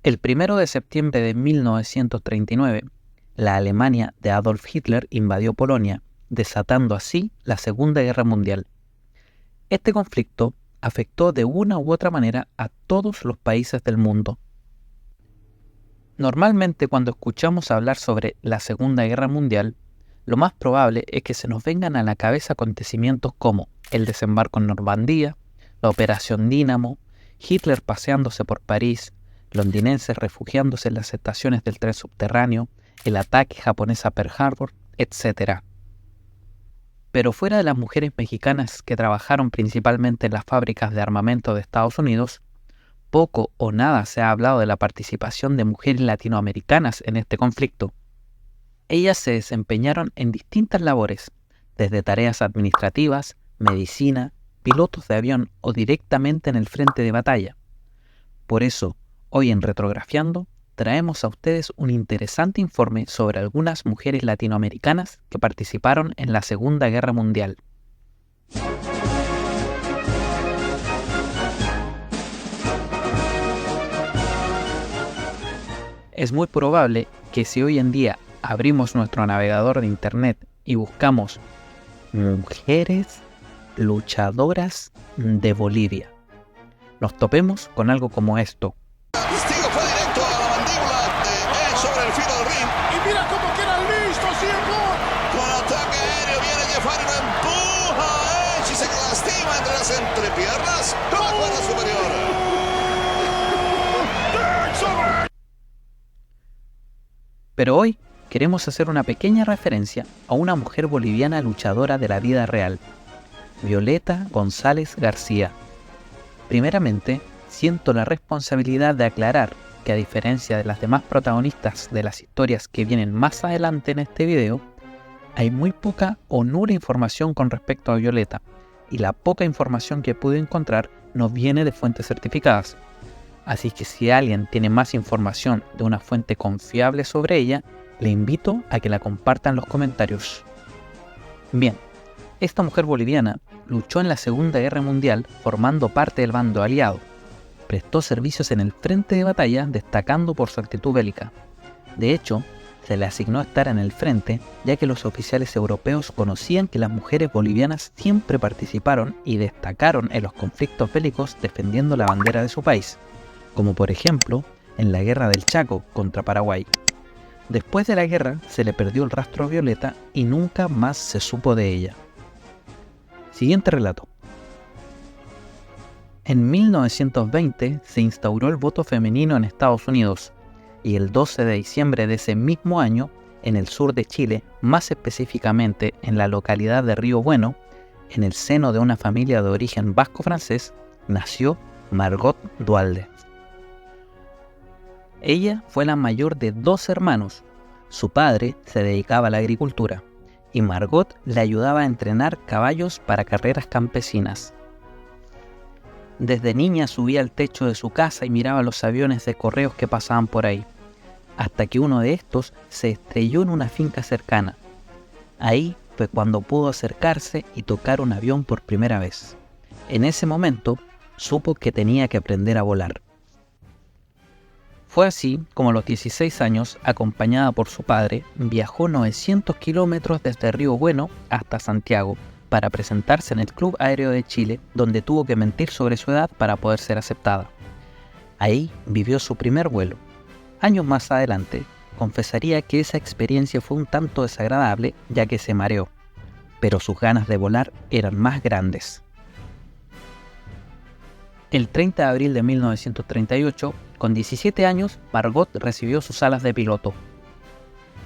El 1 de septiembre de 1939, la Alemania de Adolf Hitler invadió Polonia, desatando así la Segunda Guerra Mundial. Este conflicto afectó de una u otra manera a todos los países del mundo. Normalmente cuando escuchamos hablar sobre la Segunda Guerra Mundial, lo más probable es que se nos vengan a la cabeza acontecimientos como el desembarco en Normandía, la Operación Dínamo, Hitler paseándose por París, londinenses refugiándose en las estaciones del tren subterráneo, el ataque japonés a Pearl Harbor, etc. Pero fuera de las mujeres mexicanas que trabajaron principalmente en las fábricas de armamento de Estados Unidos, poco o nada se ha hablado de la participación de mujeres latinoamericanas en este conflicto. Ellas se desempeñaron en distintas labores, desde tareas administrativas, medicina, pilotos de avión o directamente en el frente de batalla. Por eso, hoy en Retrografiando, traemos a ustedes un interesante informe sobre algunas mujeres latinoamericanas que participaron en la Segunda Guerra Mundial. Es muy probable que si hoy en día abrimos nuestro navegador de internet y buscamos mujeres luchadoras de Bolivia, nos topemos con algo como esto. Testigo fue directo a la mandíbula de sobre el filo del ring. Y mira cómo queda listo, siempre. Con ataque aéreo viene Jeffari, lo empuja a Edge y se lastima entre las entrepiernas con la cuerda superior. Pero hoy queremos hacer una pequeña referencia a una mujer boliviana luchadora de la vida real, Violeta González García. Primeramente, siento la responsabilidad de aclarar que a diferencia de las demás protagonistas de las historias que vienen más adelante en este video, hay muy poca o nula información con respecto a Violeta, y la poca información que pude encontrar no viene de fuentes certificadas. Así que si alguien tiene más información de una fuente confiable sobre ella, le invito a que la comparta en los comentarios. Bien, esta mujer boliviana luchó en la Segunda Guerra Mundial formando parte del bando aliado. Prestó servicios en el frente de batalla destacando por su actitud bélica. De hecho, se le asignó estar en el frente ya que los oficiales europeos conocían que las mujeres bolivianas siempre participaron y destacaron en los conflictos bélicos defendiendo la bandera de su país, como por ejemplo en la Guerra del Chaco contra Paraguay. Después de la guerra se le perdió el rastro a Violeta y nunca más se supo de ella. Siguiente relato. En 1920 se instauró el voto femenino en Estados Unidos y el 12 de diciembre de ese mismo año, en el sur de Chile, más específicamente en la localidad de Río Bueno, en el seno de una familia de origen vasco-francés, nació Margot Duhalde. Ella fue la mayor de 2 hermanos. Su padre se dedicaba a la agricultura y Margot le ayudaba a entrenar caballos para carreras campesinas. Desde niña subía al techo de su casa y miraba los aviones de correos que pasaban por ahí, hasta que uno de estos se estrelló en una finca cercana. Ahí fue cuando pudo acercarse y tocar un avión por primera vez. En ese momento supo que tenía que aprender a volar. Fue así como a los 16 años, acompañada por su padre, viajó 900 kilómetros desde Río Bueno hasta Santiago para presentarse en el Club Aéreo de Chile, donde tuvo que mentir sobre su edad para poder ser aceptada. Ahí vivió su primer vuelo. Años más adelante, confesaría que esa experiencia fue un tanto desagradable ya que se mareó, pero sus ganas de volar eran más grandes. El 30 de abril de 1938, con 17 años, Margot recibió sus alas de piloto.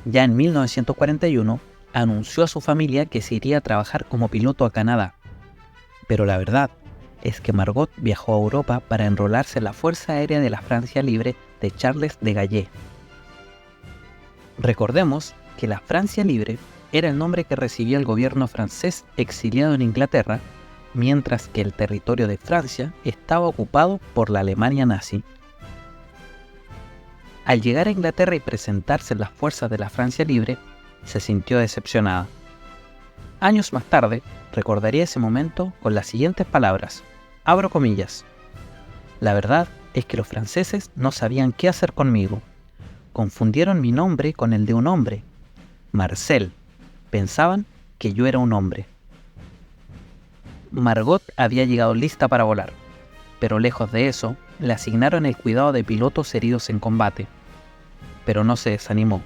Ya en 1941, anunció a su familia que se iría a trabajar como piloto a Canadá. Pero la verdad es que Margot viajó a Europa para enrolarse en la Fuerza Aérea de la Francia Libre de Charles de Gaulle. Recordemos que la Francia Libre era el nombre que recibía el gobierno francés exiliado en Inglaterra, mientras que el territorio de Francia estaba ocupado por la Alemania nazi. Al llegar a Inglaterra y presentarse en las fuerzas de la Francia Libre, se sintió decepcionada. Años más tarde, recordaría ese momento con las siguientes palabras, abro comillas: la verdad es que los franceses no sabían qué hacer conmigo. Confundieron mi nombre con el de un hombre, Marcel. Pensaban que yo era un hombre. Margot había llegado lista para volar, pero lejos de eso, le asignaron el cuidado de pilotos heridos en combate. Pero no se desanimó.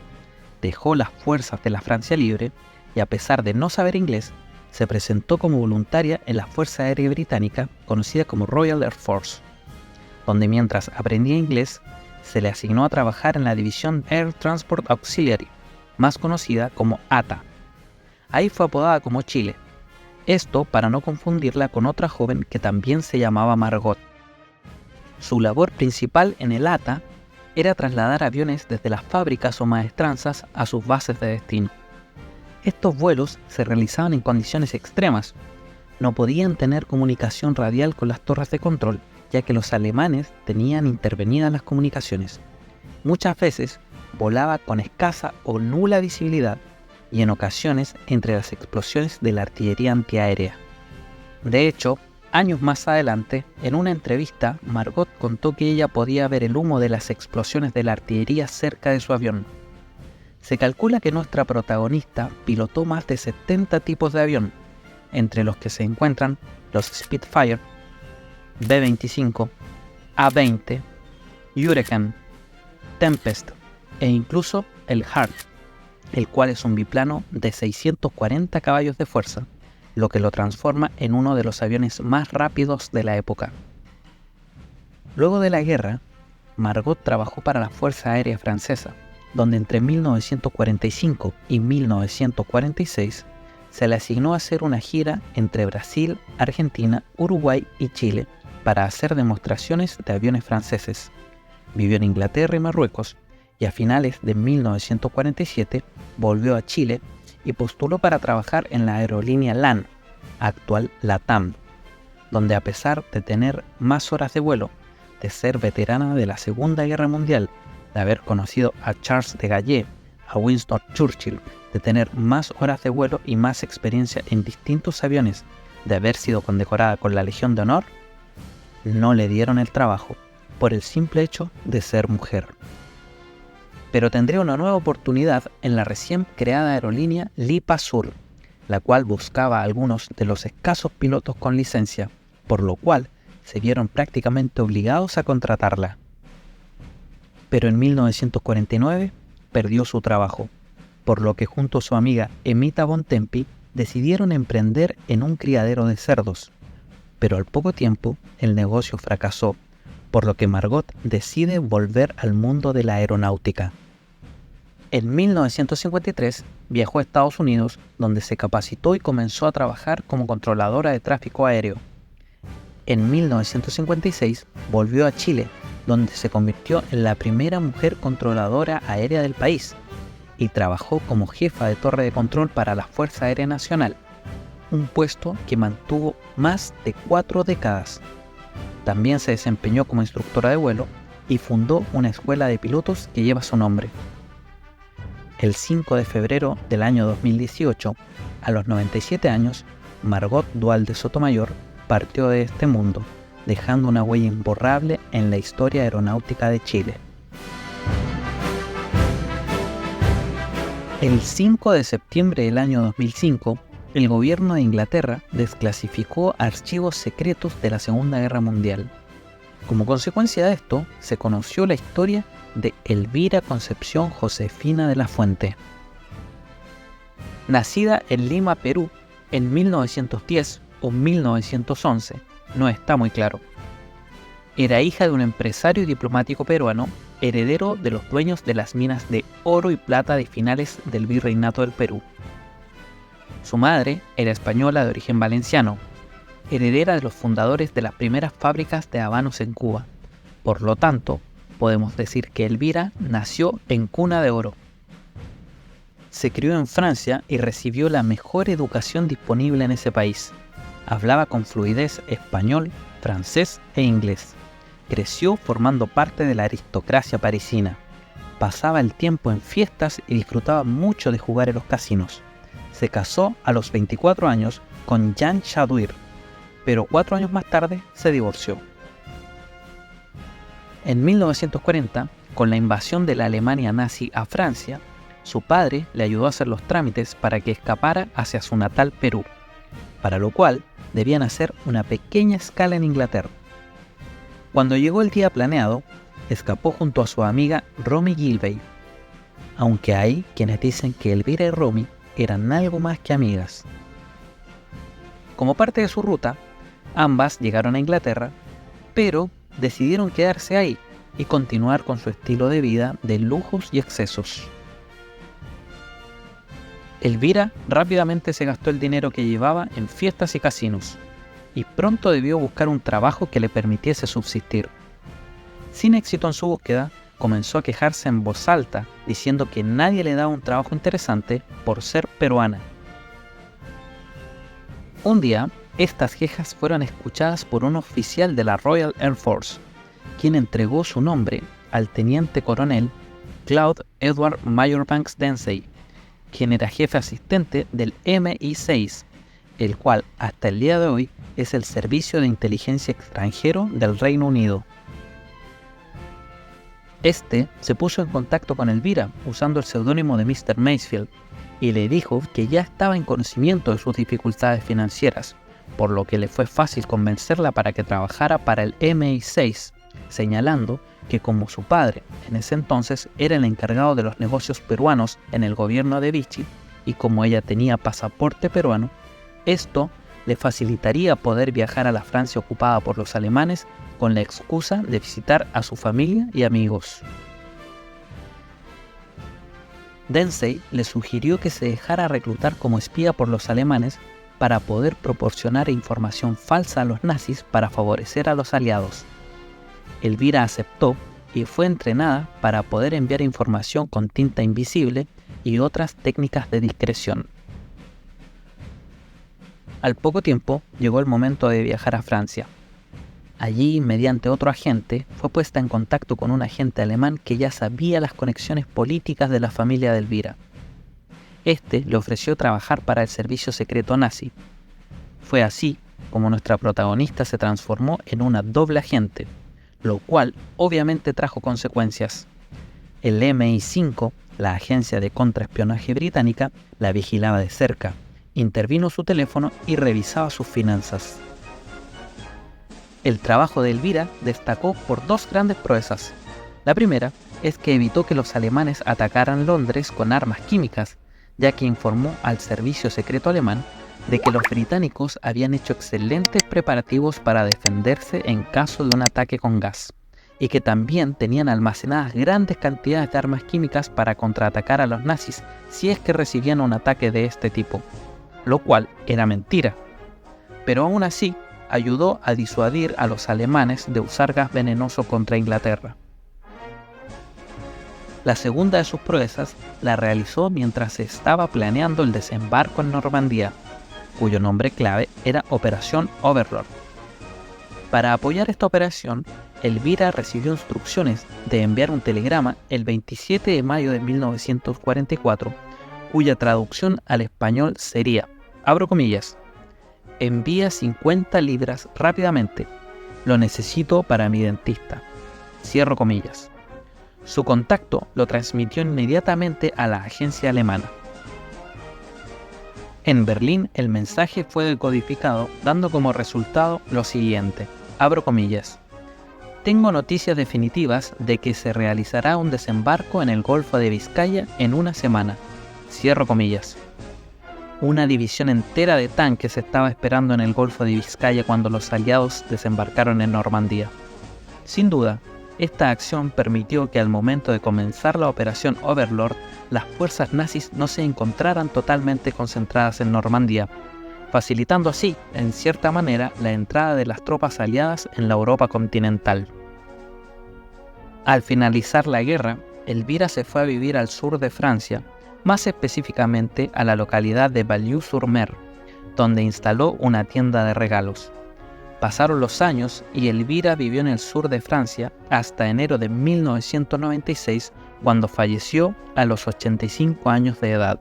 Dejó las fuerzas de la Francia Libre y, a pesar de no saber inglés, se presentó como voluntaria en la Fuerza Aérea Británica, conocida como Royal Air Force, donde mientras aprendía inglés, se le asignó a trabajar en la división Air Transport Auxiliary, más conocida como ATA. Ahí fue apodada como Chile, esto para no confundirla con otra joven que también se llamaba Margot. Su labor principal en el ATA era trasladar aviones desde las fábricas o maestranzas a sus bases de destino. Estos vuelos se realizaban en condiciones extremas. No podían tener comunicación radial con las torres de control, ya que los alemanes tenían intervenidas las comunicaciones. Muchas veces volaba con escasa o nula visibilidad y en ocasiones entre las explosiones de la artillería antiaérea. De hecho, años más adelante, en una entrevista, Margot contó que ella podía ver el humo de las explosiones de la artillería cerca de su avión. Se calcula que nuestra protagonista pilotó más de 70 tipos de avión, entre los que se encuentran los Spitfire, B-25, A-20, Hurricane, Tempest e incluso el Hart, el cual es un biplano de 640 caballos de fuerza, lo que lo transforma en uno de los aviones más rápidos de la época. Luego de la guerra, Margot trabajó para la Fuerza Aérea Francesa, donde entre 1945 y 1946 se le asignó a hacer una gira entre Brasil, Argentina, Uruguay y Chile para hacer demostraciones de aviones franceses. Vivió en Inglaterra y Marruecos y a finales de 1947 volvió a Chile y postuló para trabajar en la aerolínea LAN, actual LATAM, donde a pesar de tener más horas de vuelo, de ser veterana de la Segunda Guerra Mundial, de haber conocido a Charles de Gaulle, a Winston Churchill, de tener más horas de vuelo y más experiencia en distintos aviones, de haber sido condecorada con la Legión de Honor, no le dieron el trabajo por el simple hecho de ser mujer. Pero tendría una nueva oportunidad en la recién creada aerolínea Lipa Sur, la cual buscaba a algunos de los escasos pilotos con licencia, por lo cual se vieron prácticamente obligados a contratarla. Pero en 1949 perdió su trabajo, por lo que junto a su amiga Emita Bontempi decidieron emprender en un criadero de cerdos. Pero al poco tiempo el negocio fracasó, por lo que Margot decide volver al mundo de la aeronáutica. En 1953 viajó a Estados Unidos, donde se capacitó y comenzó a trabajar como controladora de tráfico aéreo. En 1956 volvió a Chile, donde se convirtió en la primera mujer controladora aérea del país y trabajó como jefa de torre de control para la Fuerza Aérea Nacional, un puesto que mantuvo más de 4 décadas. También se desempeñó como instructora de vuelo y fundó una escuela de pilotos que lleva su nombre. El 5 de febrero del año 2018, a los 97 años, Margot Duhalde Sotomayor partió de este mundo, dejando una huella imborrable en la historia aeronáutica de Chile. El 5 de septiembre del año 2005, el gobierno de Inglaterra desclasificó archivos secretos de la Segunda Guerra Mundial. Como consecuencia de esto, se conoció la historia de Elvira Concepción Josefina de la Fuente. Nacida en Lima, Perú, en 1910 o 1911, no está muy claro. Era hija de un empresario y diplomático peruano, heredero de los dueños de las minas de oro y plata de finales del Virreinato del Perú. Su madre era española de origen valenciano, heredera de los fundadores de las primeras fábricas de habanos en Cuba. Por lo tanto, podemos decir que Elvira nació en cuna de oro. Se crió en Francia y recibió la mejor educación disponible en ese país. Hablaba con fluidez español, francés e inglés. Creció formando parte de la aristocracia parisina. Pasaba el tiempo en fiestas y disfrutaba mucho de jugar en los casinos. Se casó a los 24 años con Jean Chadwick, pero 4 años más tarde se divorció. En 1940, con la invasión de la Alemania nazi a Francia, su padre le ayudó a hacer los trámites para que escapara hacia su natal Perú, para lo cual debían hacer una pequeña escala en Inglaterra. Cuando llegó el día planeado, escapó junto a su amiga Romy Gilbey, aunque hay quienes dicen que Elvira y Romy eran algo más que amigas. Como parte de su ruta, ambas llegaron a Inglaterra, pero decidieron quedarse ahí y continuar con su estilo de vida de lujos y excesos. Elvira rápidamente se gastó el dinero que llevaba en fiestas y casinos, y pronto debió buscar un trabajo que le permitiese subsistir. Sin éxito en su búsqueda, comenzó a quejarse en voz alta, diciendo que nadie le daba un trabajo interesante por ser peruana. Un día, estas quejas fueron escuchadas por un oficial de la Royal Air Force, quien entregó su nombre al teniente coronel Claude Edward Marjoribanks Dempsey, quien era jefe asistente del MI6, el cual hasta el día de hoy es el Servicio de Inteligencia Extranjero del Reino Unido. Este se puso en contacto con Elvira usando el seudónimo de Mr. Masefield y le dijo que ya estaba en conocimiento de sus dificultades financieras, por lo que le fue fácil convencerla para que trabajara para el MI6, señalando que como su padre en ese entonces era el encargado de los negocios peruanos en el gobierno de Vichy y como ella tenía pasaporte peruano, esto le facilitaría poder viajar a la Francia ocupada por los alemanes con la excusa de visitar a su familia y amigos. Dempsey le sugirió que se dejara reclutar como espía por los alemanes para poder proporcionar información falsa a los nazis para favorecer a los aliados. Elvira aceptó y fue entrenada para poder enviar información con tinta invisible y otras técnicas de discreción. Al poco tiempo llegó el momento de viajar a Francia. Allí, mediante otro agente, fue puesta en contacto con un agente alemán que ya sabía las conexiones políticas de la familia de Elvira. Este le ofreció trabajar para el servicio secreto nazi. Fue así como nuestra protagonista se transformó en una doble agente, lo cual obviamente trajo consecuencias. El MI5, la agencia de contraespionaje británica, la vigilaba de cerca, intervino su teléfono y revisaba sus finanzas. El trabajo de Elvira destacó por dos grandes proezas. La primera es que evitó que los alemanes atacaran Londres con armas químicas, ya que informó al servicio secreto alemán de que los británicos habían hecho excelentes preparativos para defenderse en caso de un ataque con gas, y que también tenían almacenadas grandes cantidades de armas químicas para contraatacar a los nazis si es que recibían un ataque de este tipo, lo cual era mentira. Pero aún así, ayudó a disuadir a los alemanes de usar gas venenoso contra Inglaterra. La segunda de sus proezas la realizó mientras se estaba planeando el desembarco en Normandía, cuyo nombre clave era Operación Overlord. Para apoyar esta operación, Elvira recibió instrucciones de enviar un telegrama el 27 de mayo de 1944, cuya traducción al español sería, abro comillas, envía 50 libras rápidamente, lo necesito para mi dentista, cierro comillas. Su contacto lo transmitió inmediatamente a la agencia alemana. En Berlín el mensaje fue decodificado dando como resultado lo siguiente, abro comillas, tengo noticias definitivas de que se realizará un desembarco en el Golfo de Vizcaya en una semana, cierro comillas. Una división entera de tanques estaba esperando en el Golfo de Vizcaya cuando los aliados desembarcaron en Normandía. Sin duda, esta acción permitió que al momento de comenzar la operación Overlord, las fuerzas nazis no se encontraran totalmente concentradas en Normandía, facilitando así, en cierta manera, la entrada de las tropas aliadas en la Europa continental. Al finalizar la guerra, Elvira se fue a vivir al sur de Francia, más específicamente a la localidad de Balleux-sur-Mer, donde instaló una tienda de regalos. Pasaron los años y Elvira vivió en el sur de Francia hasta enero de 1996, cuando falleció a los 85 años de edad.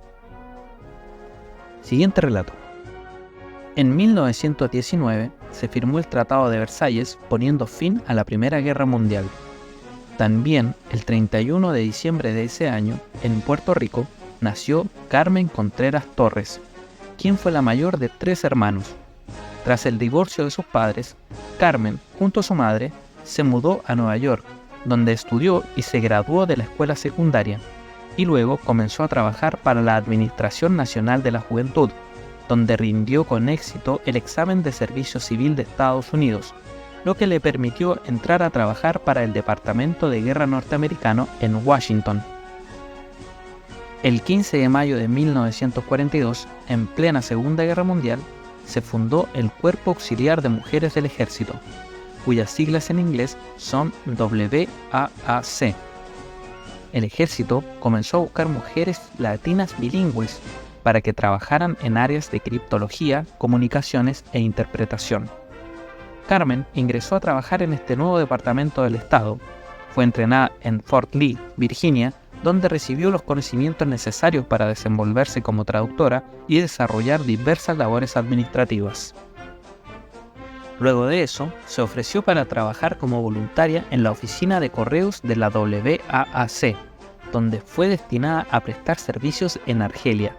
Siguiente relato. En 1919 se firmó el Tratado de Versalles poniendo fin a la Primera Guerra Mundial. También, el 31 de diciembre de ese año, en Puerto Rico, nació Carmen Contreras Torres, quien fue la mayor de 3 hermanos. Tras el divorcio de sus padres, Carmen, junto a su madre, se mudó a Nueva York, donde estudió y se graduó de la escuela secundaria, y luego comenzó a trabajar para la Administración Nacional de la Juventud, donde rindió con éxito el examen de servicio civil de Estados Unidos, lo que le permitió entrar a trabajar para el Departamento de Guerra norteamericano en Washington. El 15 de mayo de 1942, en plena Segunda Guerra Mundial, se fundó el Cuerpo Auxiliar de Mujeres del Ejército, cuyas siglas en inglés son WAAC. El ejército comenzó a buscar mujeres latinas bilingües para que trabajaran en áreas de criptología, comunicaciones e interpretación. Carmen ingresó a trabajar en este nuevo departamento del Estado. Fue entrenada en Fort Lee, Virginia, donde recibió los conocimientos necesarios para desenvolverse como traductora y desarrollar diversas labores administrativas. Luego de eso, se ofreció para trabajar como voluntaria en la oficina de correos de la WAAC, donde fue destinada a prestar servicios en Argelia.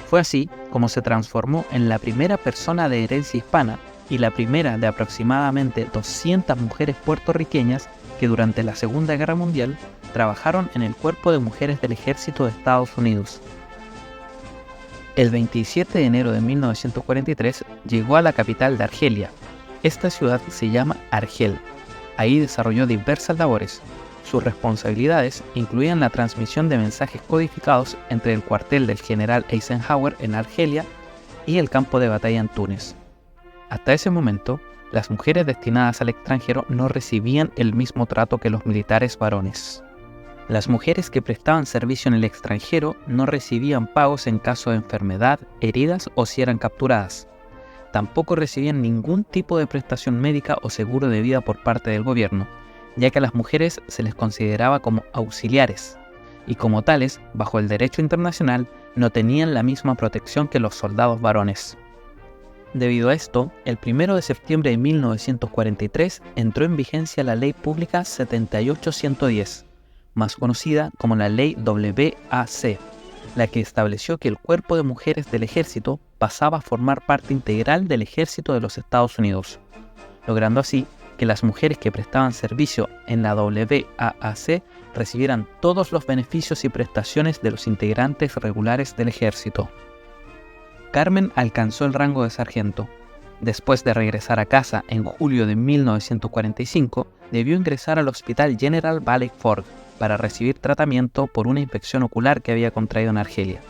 Fue así como se transformó en la primera persona de herencia hispana y la primera de aproximadamente 200 mujeres puertorriqueñas que durante la Segunda Guerra Mundial trabajaron en el Cuerpo de Mujeres del Ejército de Estados Unidos. El 27 de enero de 1943 llegó a la capital de Argelia. Esta ciudad se llama Argel. Ahí desarrolló diversas labores. Sus responsabilidades incluían la transmisión de mensajes codificados entre el cuartel del general Eisenhower en Argelia y el campo de batalla en Túnez. Hasta ese momento, las mujeres destinadas al extranjero no recibían el mismo trato que los militares varones. Las mujeres que prestaban servicio en el extranjero no recibían pagos en caso de enfermedad, heridas o si eran capturadas. Tampoco recibían ningún tipo de prestación médica o seguro de vida por parte del gobierno, ya que a las mujeres se les consideraba como auxiliares, y como tales, bajo el derecho internacional, no tenían la misma protección que los soldados varones. Debido a esto, el 1 de septiembre de 1943 entró en vigencia la Ley Pública 78110, más conocida como la Ley WAC, la que estableció que el Cuerpo de Mujeres del Ejército pasaba a formar parte integral del Ejército de los Estados Unidos, logrando así que las mujeres que prestaban servicio en la WAC recibieran todos los beneficios y prestaciones de los integrantes regulares del ejército. Carmen alcanzó el rango de sargento. Después de regresar a casa en julio de 1945, debió ingresar al Hospital General Valley Forge para recibir tratamiento por una infección ocular que había contraído en Argelia.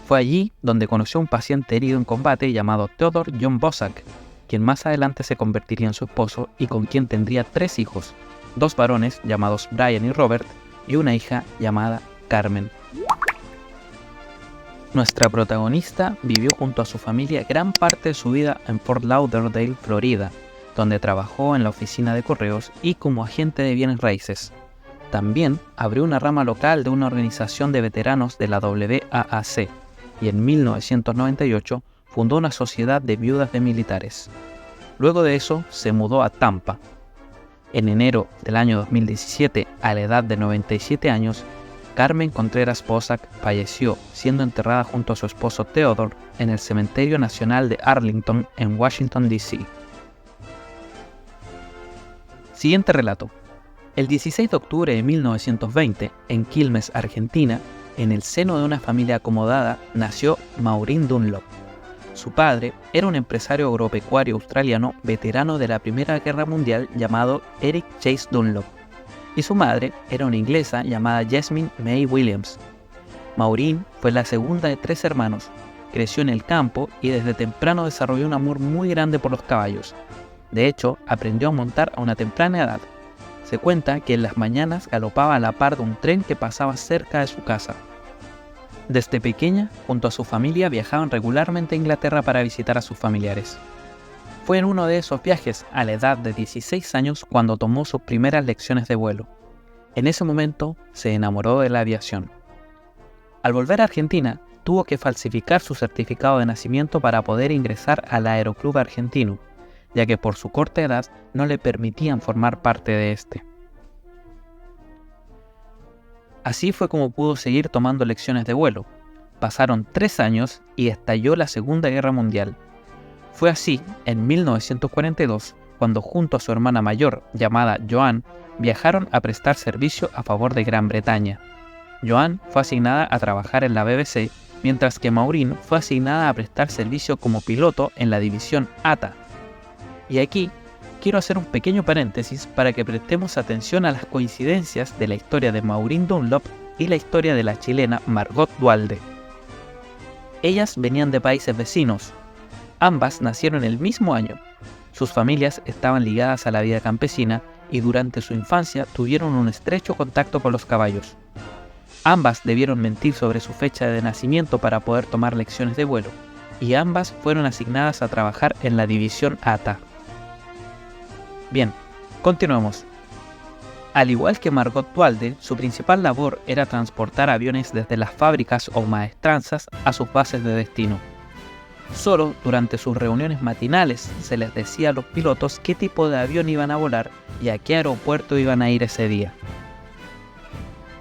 Fue allí donde conoció a un paciente herido en combate llamado Theodore John Bosak, quien más adelante se convertiría en su esposo y con quien tendría 3 hijos, 2 varones llamados Brian y Robert y una hija llamada Carmen. Nuestra protagonista vivió junto a su familia gran parte de su vida en Fort Lauderdale, Florida, donde trabajó en la oficina de correos y como agente de bienes raíces. También abrió una rama local de una organización de veteranos de la WAAC y en 1998 fundó una sociedad de viudas de militares. Luego de eso se mudó a Tampa. En enero del año 2017, a la edad de 97 años, Carmen Contreras Bosak falleció siendo enterrada junto a su esposo Theodore en el Cementerio Nacional de Arlington en Washington, D.C. Siguiente relato. El 16 de octubre de 1920, en Quilmes, Argentina, en el seno de una familia acomodada, nació Maureen Dunlop. Su padre era un empresario agropecuario australiano veterano de la Primera Guerra Mundial llamado Eric Chase Dunlop, y su madre era una inglesa llamada Jasmine May Williams. Maureen fue la segunda de 3 hermanos, creció en el campo y desde temprano desarrolló un amor muy grande por los caballos. De hecho, aprendió a montar a una temprana edad. Se cuenta que en las mañanas galopaba a la par de un tren que pasaba cerca de su casa. Desde pequeña, junto a su familia, viajaban regularmente a Inglaterra para visitar a sus familiares. Fue en uno de esos viajes, a la edad de 16 años, cuando tomó sus primeras lecciones de vuelo. En ese momento, se enamoró de la aviación. Al volver a Argentina, tuvo que falsificar su certificado de nacimiento para poder ingresar al Aeroclub Argentino, ya que por su corta edad no le permitían formar parte de este. Así fue como pudo seguir tomando lecciones de vuelo. Pasaron 3 años y estalló la Segunda Guerra Mundial. Fue así, en 1942, cuando junto a su hermana mayor, llamada Joan, viajaron a prestar servicio a favor de Gran Bretaña. Joan fue asignada a trabajar en la BBC, mientras que Maureen fue asignada a prestar servicio como piloto en la división ATA. Y aquí quiero hacer un pequeño paréntesis para que prestemos atención a las coincidencias de la historia de Maureen Dunlop y la historia de la chilena Margot Duhalde. Ellas venían de países vecinos. Ambas nacieron el mismo año. Sus familias estaban ligadas a la vida campesina y durante su infancia tuvieron un estrecho contacto con los caballos. Ambas debieron mentir sobre su fecha de nacimiento para poder tomar lecciones de vuelo, y ambas fueron asignadas a trabajar en la división ATA. Bien, continuemos. Al igual que Margot Duhalde, su principal labor era transportar aviones desde las fábricas o maestranzas a sus bases de destino. Solo durante sus reuniones matinales se les decía a los pilotos qué tipo de avión iban a volar y a qué aeropuerto iban a ir ese día.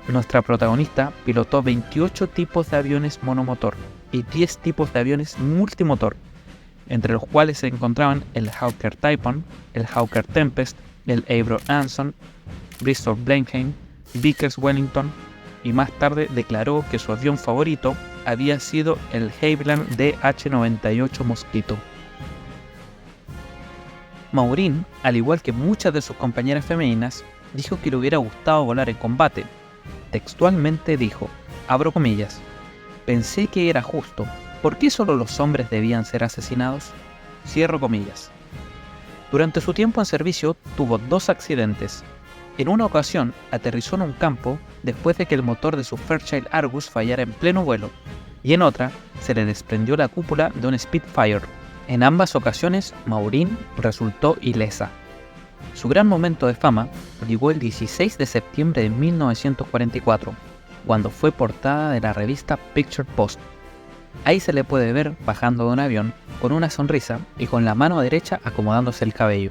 Nuestra protagonista pilotó 28 tipos de aviones monomotor y 10 tipos de aviones multimotor, entre los cuales se encontraban el Hawker Typhoon, el Hawker Tempest, el Avro Anson, Bristol Blenheim, Vickers Wellington, y más tarde declaró que su avión favorito había sido el Havilland DH-98 Mosquito. Maureen, al igual que muchas de sus compañeras femeninas, dijo que le hubiera gustado volar en combate. Textualmente dijo, abro comillas, pensé que era justo, ¿por qué solo los hombres debían ser asesinados? Cierro comillas. Durante su tiempo en servicio tuvo 2 accidentes. En una ocasión aterrizó en un campo después de que el motor de su Fairchild Argus fallara en pleno vuelo, y en otra se le desprendió la cúpula de un Spitfire. En ambas ocasiones Maureen resultó ilesa. Su gran momento de fama llegó el 16 de septiembre de 1944, cuando fue portada de la revista Picture Post. Ahí se le puede ver bajando de un avión con una sonrisa y con la mano derecha acomodándose el cabello,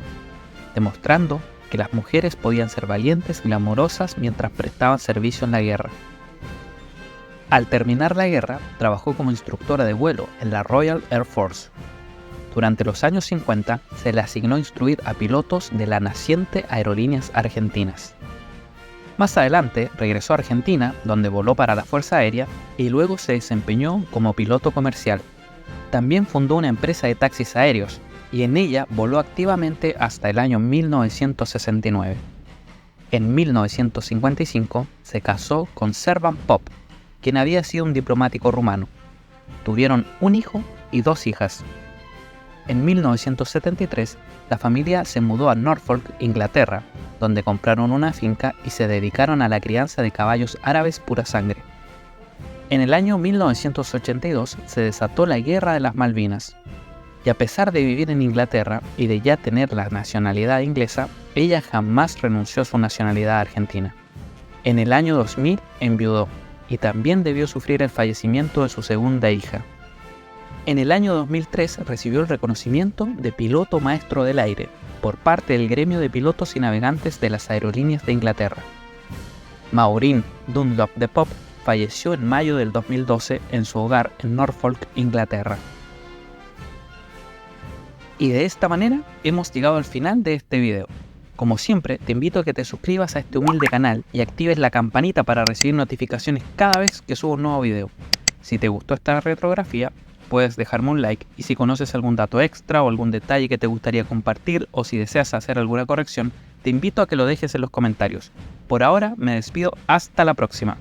demostrando que las mujeres podían ser valientes y glamorosas mientras prestaban servicio en la guerra. Al terminar la guerra, trabajó como instructora de vuelo en la Royal Air Force. Durante los años 50 se le asignó instruir a pilotos de la naciente Aerolíneas Argentinas. Más adelante regresó a Argentina, donde voló para la Fuerza Aérea y luego se desempeñó como piloto comercial. También fundó una empresa de taxis aéreos y en ella voló activamente hasta el año 1969. En 1955 se casó con Servan Pop, quien había sido un diplomático rumano. Tuvieron un hijo y 2 hijas. En 1973, la familia se mudó a Norfolk, Inglaterra, donde compraron una finca y se dedicaron a la crianza de caballos árabes pura sangre. En el año 1982 se desató la Guerra de las Malvinas, y a pesar de vivir en Inglaterra y de ya tener la nacionalidad inglesa, ella jamás renunció a su nacionalidad argentina. En el año 2000 enviudó, y también debió sufrir el fallecimiento de su segunda hija. En el año 2003 recibió el reconocimiento de Piloto Maestro del Aire por parte del Gremio de Pilotos y Navegantes de las Aerolíneas de Inglaterra. Maureen Dunlop de Pop falleció en mayo del 2012 en su hogar en Norfolk, Inglaterra. Y de esta manera hemos llegado al final de este video. Como siempre, te invito a que te suscribas a este humilde canal y actives la campanita para recibir notificaciones cada vez que subo un nuevo video. Si te gustó esta retrografía, puedes dejarme un like, y si conoces algún dato extra o algún detalle que te gustaría compartir o si deseas hacer alguna corrección, te invito a que lo dejes en los comentarios. Por ahora me despido, hasta la próxima.